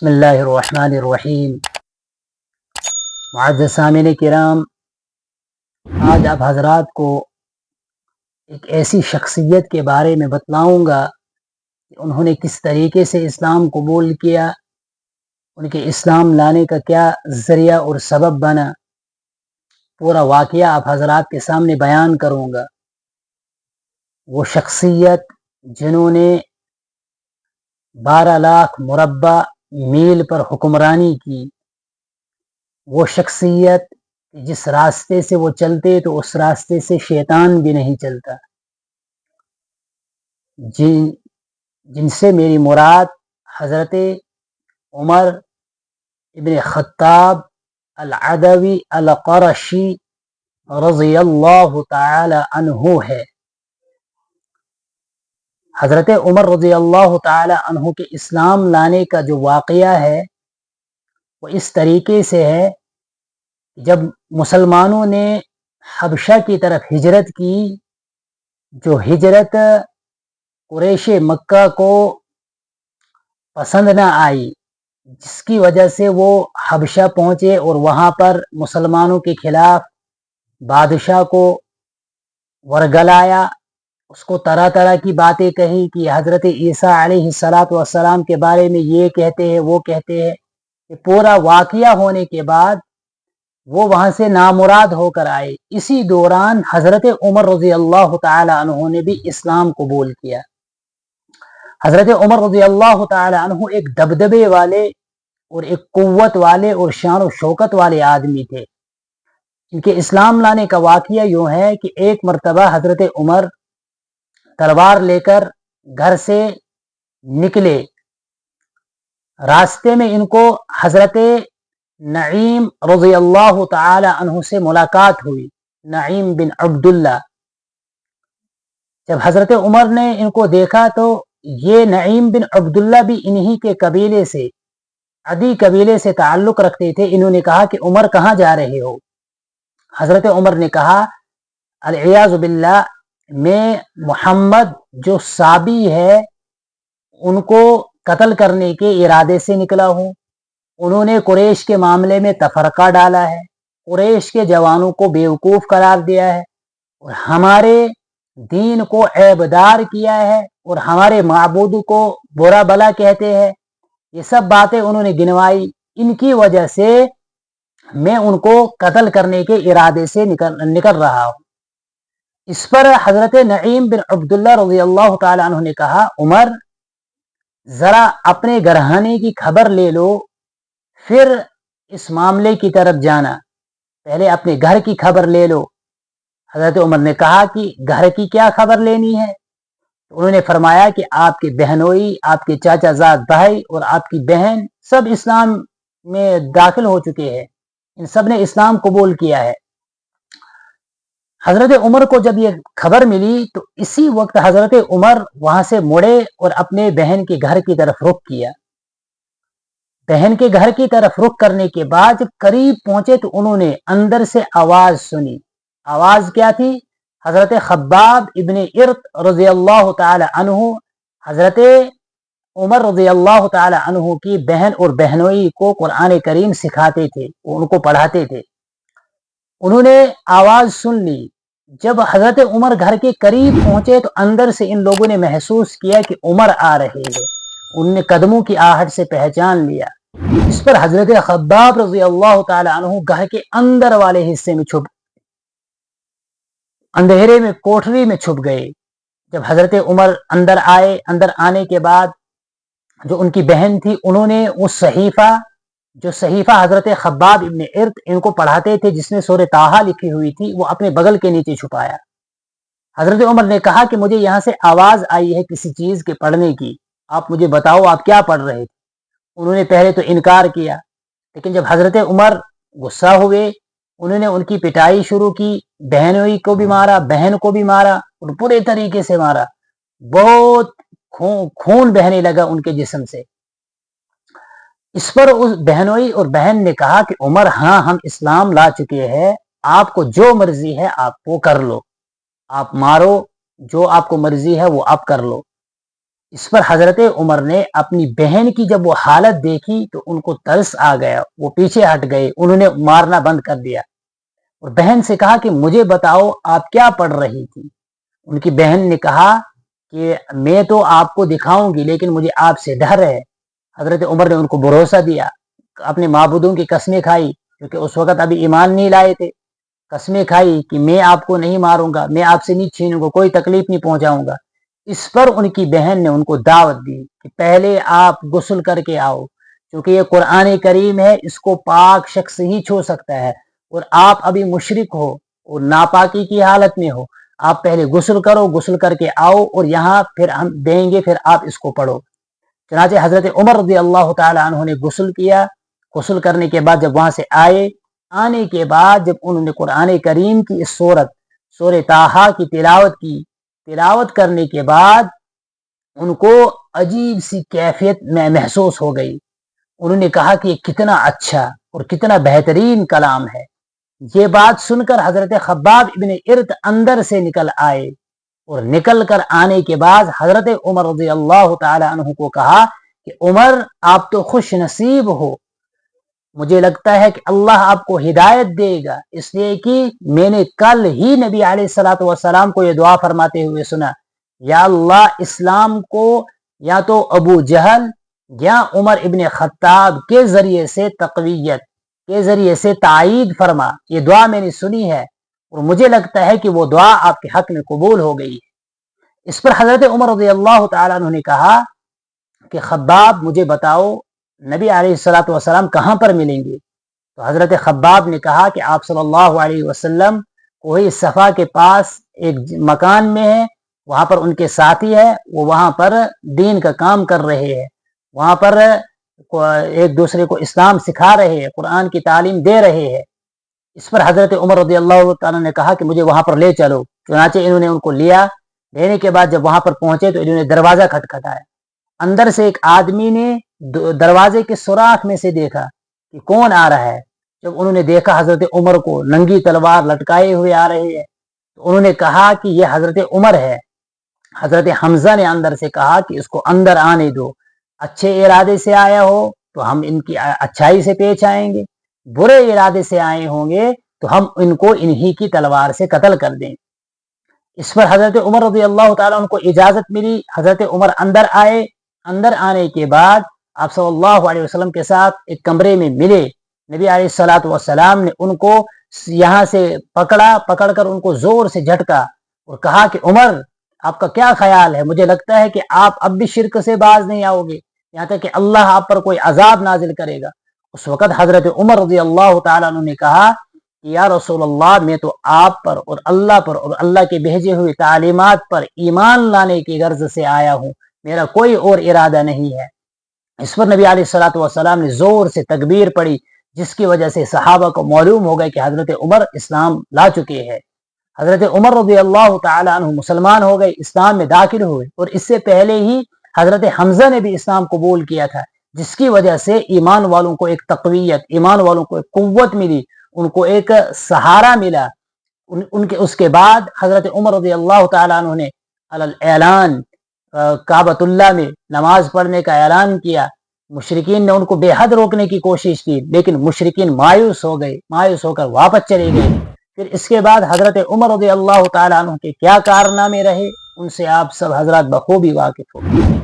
بسم اللہ الرحمن الرحیم۔ معزز سامعین کرام، آج آپ حضرات کو ایک ایسی شخصیت کے بارے میں بتلاؤں گا کہ انہوں نے کس طریقے سے اسلام قبول کیا، ان کے اسلام لانے کا کیا ذریعہ اور سبب بنا۔ پورا واقعہ آپ حضرات کے سامنے بیان کروں گا۔ وہ شخصیت جنہوں نے 12 لاکھ مربع میل پر حکمرانی کی، وہ شخصیت جس راستے سے وہ چلتے تو اس راستے سے شیطان بھی نہیں چلتا، جن سے میری مراد حضرت عمر ابن خطاب العدوی القرشی رضی اللہ تعالی عنہ ہے۔ حضرت عمر رضی اللہ تعالی عنہ کے اسلام لانے کا جو واقعہ ہے وہ اس طریقے سے ہے، جب مسلمانوں نے حبشہ کی طرف ہجرت کی، جو ہجرت قریش مکہ کو پسند نہ آئی، جس کی وجہ سے وہ حبشہ پہنچے اور وہاں پر مسلمانوں کے خلاف بادشاہ کو ورگلایا، اس کو طرح طرح کی باتیں کہی کہ حضرت عیسیٰ علیہ السلام کے بارے میں یہ کہتے ہیں وہ کہتے ہیں۔ کہ پورا واقعہ ہونے کے بعد وہ وہاں سے نامراد ہو کر آئے۔ اسی دوران حضرت عمر رضی اللہ تعالی عنہ نے بھی اسلام قبول کیا۔ حضرت عمر رضی اللہ تعالی عنہ ایک دبدبے والے اور ایک قوت والے اور شان و شوکت والے آدمی تھے۔ ان کے اسلام لانے کا واقعہ یوں ہے کہ ایک مرتبہ حضرت عمر تلوار لے کر گھر سے نکلے، راستے میں ان کو حضرت نعیم رضی اللہ تعالی عنہ سے ملاقات ہوئی، نعیم بن عبداللہ۔ جب حضرت عمر نے ان کو دیکھا تو یہ نعیم بن عبداللہ بھی انہی کے قبیلے سے، عدی قبیلے سے تعلق رکھتے تھے۔ انہوں نے کہا کہ عمر کہاں جا رہے ہو؟ حضرت عمر نے کہا العیاذ باللہ، میں محمد جو صابی ہے ان کو قتل کرنے کے ارادے سے نکلا ہوں۔ انہوں نے قریش کے معاملے میں تفرقہ ڈالا ہے، قریش کے جوانوں کو بیوقوف قرار دیا ہے اور ہمارے دین کو عیبدار کیا ہے اور ہمارے معبود کو برا بلا کہتے ہیں۔ یہ سب باتیں انہوں نے گنوائی۔ ان کی وجہ سے میں ان کو قتل کرنے کے ارادے سے نکل رہا ہوں۔ اس پر حضرت نعیم بن عبداللہ رضی اللہ تعالی عنہ نے کہا عمر، ذرا اپنے گھرانے کی خبر لے لو، پھر اس معاملے کی طرف جانا، پہلے اپنے گھر کی خبر لے لو۔ حضرت عمر نے کہا کہ گھر کی کیا خبر لینی ہے؟ انہوں نے فرمایا کہ آپ کے بہنوئی، آپ کے چاچا زاد بھائی اور آپ کی بہن سب اسلام میں داخل ہو چکے ہیں، ان سب نے اسلام قبول کیا ہے۔ حضرت عمر کو جب یہ خبر ملی تو اسی وقت حضرت عمر وہاں سے مڑے اور اپنے بہن کے گھر کی طرف رخ کیا۔ بہن کے گھر کی طرف رخ کرنے کے بعد جب قریب پہنچے تو انہوں نے اندر سے آواز سنی۔ آواز کیا تھی؟ حضرت خباب ابن ارت رضی اللہ تعالی عنہ حضرت عمر رضی اللہ تعالی عنہ کی بہن اور بہنوئی کو قرآن کریم سکھاتے تھے، ان کو پڑھاتے تھے۔ انہوں نے آواز سن لی۔ جب حضرت عمر گھر کے قریب پہنچے تو اندر سے ان لوگوں نے محسوس کیا کہ عمر آ رہے ہیں، ان نے قدموں کی آہٹ سے پہچان لیا۔ اس پر حضرت خباب رضی اللہ تعالی عنہ گھر کے اندر والے حصے میں اندھیرے میں کوٹری میں چھپ گئے۔ جب حضرت عمر اندر آئے، اندر آنے کے بعد جو ان کی بہن تھی انہوں نے اس صحیفہ حضرت خباب ابن ارت ان کو پڑھاتے تھے جس میں سورہ طٰہٰ لکھی ہوئی تھی، وہ اپنے بغل کے نیچے چھپایا۔ حضرت عمر نے کہا کہ مجھے یہاں سے آواز آئی ہے کسی چیز کے پڑھنے کی، آپ مجھے بتاؤ آپ کیا پڑھ رہے تھے؟ انہوں نے پہلے تو انکار کیا، لیکن جب حضرت عمر غصہ ہوئے انہوں نے ان کی پٹائی شروع کی، بہنوئی کو بھی مارا، بہن کو بھی مارا اور پورے طریقے سے مارا، بہت خون بہنے لگا ان کے جسم سے۔ اس پر اس بہنوئی اور بہن نے کہا کہ عمر ہاں ہم اسلام لا چکے ہیں، آپ کو جو مرضی ہے آپ وہ کر لو، آپ مارو، جو آپ کو مرضی ہے وہ آپ کر لو۔ اس پر حضرت عمر نے اپنی بہن کی جب وہ حالت دیکھی تو ان کو ترس آ گیا، وہ پیچھے ہٹ گئے، انہوں نے مارنا بند کر دیا اور بہن سے کہا کہ مجھے بتاؤ آپ کیا پڑھ رہی تھی۔ ان کی بہن نے کہا کہ میں تو آپ کو دکھاؤں گی لیکن مجھے آپ سے ڈر ہے۔ حضرت عمر نے ان کو بھروسہ دیا، اپنے معبودوں کی قسمیں کھائی، کیونکہ اس وقت ابھی ایمان نہیں لائے تھے، قسمیں کھائی کہ میں آپ کو نہیں ماروں گا، میں آپ سے نہیں چھینوں گا، کوئی تکلیف نہیں پہنچاؤں گا۔ اس پر ان کی بہن نے ان کو دعوت دی کہ پہلے آپ غسل کر کے آؤ، کیونکہ یہ قرآن کریم ہے، اس کو پاک شخص ہی چھو سکتا ہے، اور آپ ابھی مشرک ہو اور ناپاکی کی حالت میں ہو، آپ پہلے غسل کرو، غسل کر کے آؤ اور یہاں پھر ہم دیں گے، پھر آپ اس کو پڑھو۔ چنانچہ حضرت عمر رضی اللہ تعالی عنہ نے غسل کیا، غسل کرنے کے بعد جب وہاں سے آنے کے بعد جب انہوں نے قرآن کریم کی اس سورہ طٰہٰ کی تلاوت کی، تلاوت کرنے کے بعد ان کو عجیب سی کیفیت میں محسوس ہو گئی۔ انہوں نے کہا کہ یہ کتنا اچھا اور کتنا بہترین کلام ہے۔ یہ بات سن کر حضرت خباب ابن ارت اندر سے نکل آئے، اور نکل کر آنے کے بعد حضرت عمر رضی اللہ تعالی عنہ کو کہا کہ عمر آپ تو خوش نصیب ہو، مجھے لگتا ہے کہ اللہ آپ کو ہدایت دے گا، اس لیے کہ میں نے کل ہی نبی علیہ الصلوۃ والسلام کو یہ دعا فرماتے ہوئے سنا، یا اللہ اسلام کو یا تو ابو جہل یا عمر ابن خطاب کے ذریعے سے تقویت کے ذریعے سے تائید فرما۔ یہ دعا میں نے سنی ہے اور مجھے لگتا ہے کہ وہ دعا آپ کے حق میں قبول ہو گئی ہے۔ اس پر حضرت عمر رضی اللہ تعالیٰ عنہ نے کہا کہ خباب مجھے بتاؤ نبی علیہ الصلوۃ والسلام کہاں پر ملیں گے؟ تو حضرت خباب نے کہا کہ آپ صلی اللہ علیہ وسلم کوئی صفا کے پاس ایک مکان میں ہے، وہاں پر ان کے ساتھی ہے، وہ وہاں پر دین کا کام کر رہے ہیں، وہاں پر ایک دوسرے کو اسلام سکھا رہے ہیں، قرآن کی تعلیم دے رہے ہیں۔ اس پر حضرت عمر رضی اللہ تعالیٰ نے کہا کہ مجھے وہاں پر لے چلو۔ چنانچہ انہوں نے ان کو لیا، لینے کے بعد جب وہاں پر پہنچے تو انہوں نے دروازہ کھٹکھٹایا، اندر سے ایک آدمی نے دروازے کے سوراخ میں سے دیکھا کہ کون آ رہا ہے۔ جب انہوں نے دیکھا حضرت عمر کو ننگی تلوار لٹکائے ہوئے آ رہے ہیں تو انہوں نے کہا کہ یہ حضرت عمر ہے۔ حضرت حمزہ نے اندر سے کہا کہ اس کو اندر آنے دو، اچھے ارادے سے آیا ہو تو ہم ان کی اچھائی سے پیش آئیں گے، برے ارادے سے آئے ہوں گے تو ہم ان کو انہی کی تلوار سے قتل کر دیں۔ اس پر حضرت عمر رضی اللہ تعالیٰ عنہ کو اجازت ملی، حضرت عمر اندر آئے۔ اندر آنے کے بعد آپ صلی اللہ علیہ وسلم کے ساتھ ایک کمرے میں ملے۔ نبی علیہ الصلوۃ والسلام نے ان کو یہاں سے پکڑ کر ان کو زور سے جھٹکا اور کہا کہ عمر آپ کا کیا خیال ہے؟ مجھے لگتا ہے کہ آپ اب بھی شرک سے باز نہیں آؤ گے، یہاں تک کہ اللہ آپ پر کوئی عذاب نازل کرے گا۔ اس وقت حضرت عمر رضی اللہ تعالیٰ عنہ نے کہا کہ یا رسول اللہ، میں تو آپ پر اور اللہ کے بھیجے ہوئے تعلیمات پر ایمان لانے کی غرض سے آیا ہوں، میرا کوئی اور ارادہ نہیں ہے۔ اس پر نبی علیہ الصلوۃ والسلام نے زور سے تکبیر پڑھی، جس کی وجہ سے صحابہ کو معلوم ہو گیا کہ حضرت عمر اسلام لا چکے ہیں۔ حضرت عمر رضی اللہ تعالی عنہ مسلمان ہو گئے، اسلام میں داخل ہوئے، اور اس سے پہلے ہی حضرت حمزہ نے بھی اسلام قبول کیا تھا، جس کی وجہ سے ایمان والوں کو ایک تقویت، ایمان والوں کو ایک قوت ملی، ان کو ایک سہارا ملا۔ اس کے بعد حضرت عمر رضی اللہ تعالی عنہ نے اعلان کعبۃ اللہ میں نماز پڑھنے کا اعلان کیا۔ مشرکین نے ان کو بے حد روکنے کی کوشش کی، لیکن مشرکین مایوس ہو کر واپس چلے گئے۔ پھر اس کے بعد حضرت عمر رضی اللہ تعالی عنہ کے کیا کارنامے رہے، ان سے آپ سب حضرات بخوبی واقف ہو۔